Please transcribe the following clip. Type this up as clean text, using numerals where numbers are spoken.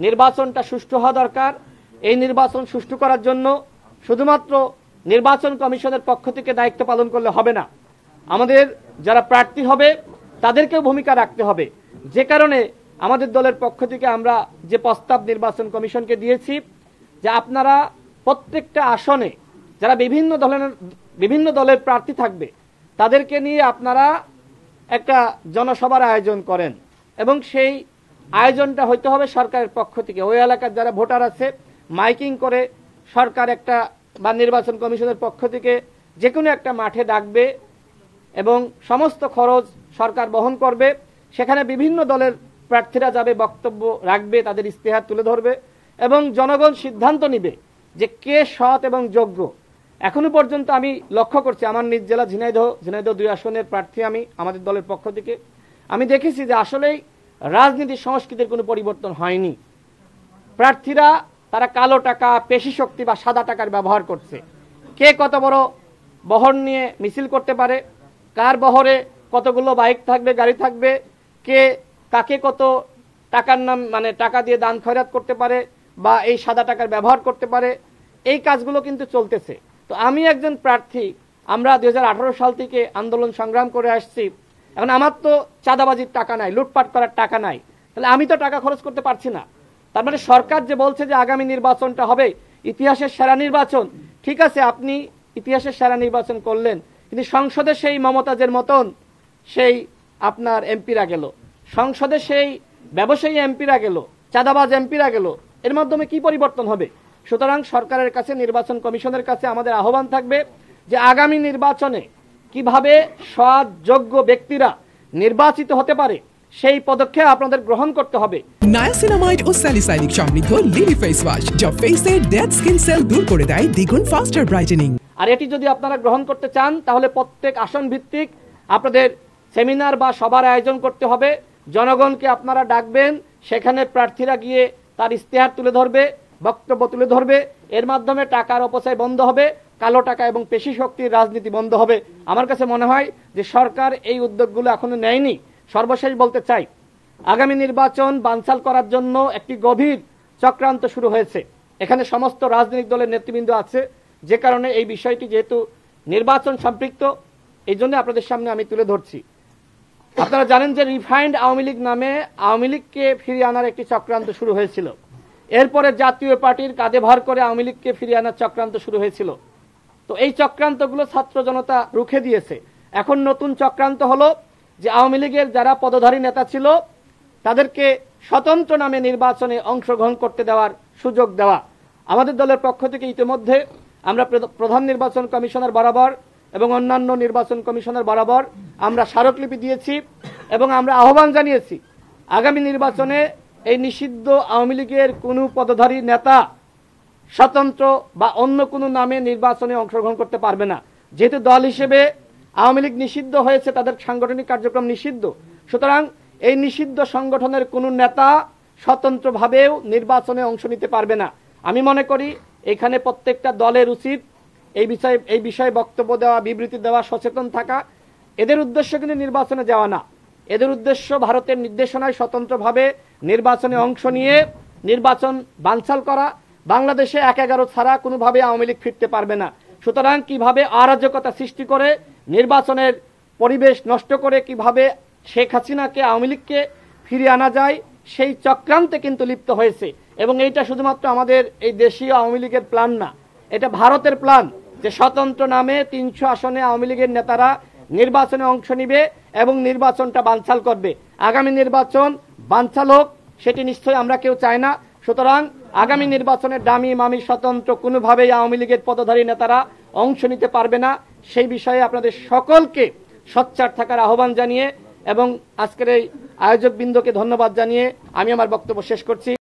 নির্বাচনটা সুষ্ঠু হওয়া দরকার। এই নির্বাচন সুষ্ঠু করার জন্য শুধুমাত্র নির্বাচন কমিশনের পক্ষ থেকে দায়িত্ব পালন করলে হবে না, আমাদের যারা প্রার্থী হবে তাদেরকেও ভূমিকা রাখতে হবে। যে কারণে আমাদের দলের পক্ষ থেকে আমরা যে প্রস্তাব নির্বাচন কমিশনকে দিয়েছি যে আপনারা প্রত্যেকটা আসনে যারা বিভিন্ন দলের প্রার্থী থাকবে তাদেরকে নিয়ে আপনারা একটা জনসভার আয়োজন করেন এবং সেই আয়োজনটা হইতে হবে সরকারের পক্ষ থেকে। ওই এলাকার যারা ভোটার আছে মাইকিং করে সরকার একটা বা নির্বাচন কমিশনের পক্ষ থেকে যে কোনো একটা মাঠে ডাকবে এবং সমস্ত খরচ সরকার বহন করবে। সেখানে বিভিন্ন দলের প্রার্থীরা যাবে, বক্তব্য রাখবে, তাদের ইস্তেহার তুলে ধরবে এবং জনগণ সিদ্ধান্ত নিবে যে কে সৎ এবং যোগ্য। এখনো পর্যন্ত আমি লক্ষ্য করছি আমার নিজ জেলা ঝিনাইদহ 2 আসনের প্রার্থী আমি আমাদের দলের পক্ষ থেকে আমি দেখেছি যে আসলেই রাজনীতির সংস্কৃতির কোনো পরিবর্তন হয়নি। প্রার্থীরা তারা কালো টাকা, পেশি শক্তি বা সাদা টাকার ব্যবহার করছে। কে কত বড় বহর নিয়ে মিছিল করতে পারে, কার বহরে কতগুলো বাইক থাকবে, গাড়ি থাকবে, কে কাকে কত টাকার নাম মানে টাকা দিয়ে দান খয়রাত করতে পারে বা এই সাদা টাকার ব্যবহার করতে পারে, এই কাজগুলো কিন্তু চলতেছে। তো আমি একজন প্রার্থী, আমরা 2018 সাল থেকে আন্দোলন সংগ্রাম করে আসছি। এখন আমার তো চাঁদাবাজির টাকা নাই, লুটপাট করার টাকা নাই, তাহলে আমি তো টাকা খরচ করতে পারছি না। তার মানে সরকার যে বলছে যে আগামী নির্বাচনটা হবে ইতিহাসের সেরা নির্বাচন, ঠিক আছে আপনি ইতিহাসের সেরা নির্বাচন করলেন, কিন্তু সংসদে সেই মমতাজের মতন সেই আপনার এমপিরা গেল, সংসদে সেই ব্যবসায়ী এমপিরা গেল, চাঁদাবাজ এমপিরা গেল, এর মাধ্যমে কি পরিবর্তন হবে? সুতরাং সরকারের কাছে, নির্বাচন কমিশনের কাছে আমাদের আহ্বান থাকবে যে আগামী নির্বাচনে কিভাবে সৎ যোগ্য ব্যক্তিরা নির্বাচিত হতে পারে সেই পদক্ষেপ আপনাদের গ্রহণ করতে হবে। নায়াসিনামাইড ও স্যালিসাইলিক সমৃদ্ধ লিলি ফেস ওয়াশ যা ফেসের ডেড স্কিন সেল দূর করে দেয় দ্বিগুণ ফাস্টার ব্রাইটেনিং। আর এটি যদি আপনারা গ্রহণ করতে চান তাহলে প্রত্যেক আসন ভিত্তিক আপনাদের সেমিনার বা সভার আয়োজন করতে হবে। জনগণকে আপনারা ডাকবেন, সেখানে প্রার্থীরা গিয়ে তার ইস্তেহার তুলে ধরবে, বক্তব্য তুলে ধরবে। এর মাধ্যমে টাকার অপচয় বন্ধ হবে, কালো টাকা এবং পেশি শক্তির রাজনীতি বন্ধ হবে। আমার কাছে মনে হয় যে সরকার এই উদ্যোগগুলো এখনো নেয়নি। সর্বশেষ বলতে চাই, আগামী নির্বাচন বানচাল করার জন্য একটি গভীর চক্রান্ত শুরু হয়েছে। এখানে সমস্ত রাজনৈতিক দলের নেতৃবৃন্দ আছে, যে কারণে এই বিষয়টি যেহেতু নির্বাচন সম্পৃক্ত, এই জন্য আপনাদের সামনে আমি তুলে ধরছি। আপনারা জানেন যে রিফাইন্ড আওয়ামী লীগ নামে আওয়ামী লীগকে ফিরিয়ে আনার একটি চক্রান্ত শুরু হয়েছিল। এরপরে জাতীয় পার্টির কাঁধে ভর করে আওয়ামী লীগকে ফিরিয়ে আনার চক্রান্ত শুরু হয়েছিল। তো এই চক্রান্তগুলো ছাত্র জনতা রুখে দিয়েছে। এখন নতুন চক্রান্ত হলো যে আওয়ামী লীগের যারা পদধারী নেতা ছিল তাদেরকে স্বতন্ত্র নামে নির্বাচনে অংশগ্রহণ করতে দেওয়ার সুযোগ দেওয়া। আমাদের দলের পক্ষ থেকে ইতিমধ্যে আমরা প্রধান নির্বাচন কমিশনার বরাবর এবং অন্যান্য নির্বাচন কমিশনার বরাবর আমরা স্মারকলিপি দিয়েছি এবং আমরা আহ্বান জানিয়েছি আগামী নির্বাচনে এই নিষিদ্ধ আওয়ামী লীগের কোনো পদধারী নেতা স্বতন্ত্র বা অন্য কোনো নামে নির্বাচনে অংশগ্রহণ করতে পারবে না। যেহেতু দল হিসেবে আওয়ামী লীগ নিষিদ্ধ হয়েছে, তাদের সাংগঠনিক কার্যক্রম নিষিদ্ধ, সুতরাং এই নিষিদ্ধ সংগঠনের কোনো নেতা স্বতন্ত্রভাবেও নির্বাচনে অংশ নিতে পারবে না। আমি মনে করি এখানে প্রত্যেকটা দলের উচিত এই বিষয়ে বক্তব্য দেওয়া, বিবৃতি দেওয়া, সচেতন থাকা। এদের উদ্দেশ্য কিন্তু নির্বাচনে যাওয়া না, এদের উদ্দেশ্য ভারতের নির্দেশনায় স্বতন্ত্রভাবে নির্বাচনে অংশ নিয়ে নির্বাচন বানচাল করা। বাংলাদেশে 1-11 ছাড়া কোনোভাবে আওয়ামী লীগ ফিরতে পারবে না। সুতরাং কিভাবে অরাজকতা সৃষ্টি করে নির্বাচনের পরিবেশ নষ্ট করে কিভাবে শেখ হাসিনাকে, আওয়ামী লীগকে ফিরিয়ে আনা যায় সেই চক্রান্তে কিন্তু লিপ্ত হয়েছে। এবং এইটা শুধুমাত্র আমাদের এই দেশীয় আওয়ামী লীগের প্ল্যান না, এটা ভারতের প্ল্যান যে স্বতন্ত্র নামে 300 আসনে আওয়ামী লীগের নেতারা নির্বাচনে অংশ নিবে এবং নির্বাচনটা বানচাল করবে। আগামী নির্বাচন বানচাল হোক, সেটি নিশ্চয়ই আমরা কেউ চাই না। সুতরাং আগামী নির্বাচনে ডামি মামি স্বতন্ত্র কোনোভাবেই আওয়ামী লীগের পদধারী নেতারা অংশ নিতে পারবে না। সেই বিষয়ে আপনাদের সকলকে সোচ্চার থাকার আহ্বান জানিয়ে এবং আজকের এই আয়োজকবৃন্দকে ধন্যবাদ জানিয়ে আমি আমার বক্তব্য শেষ করছি।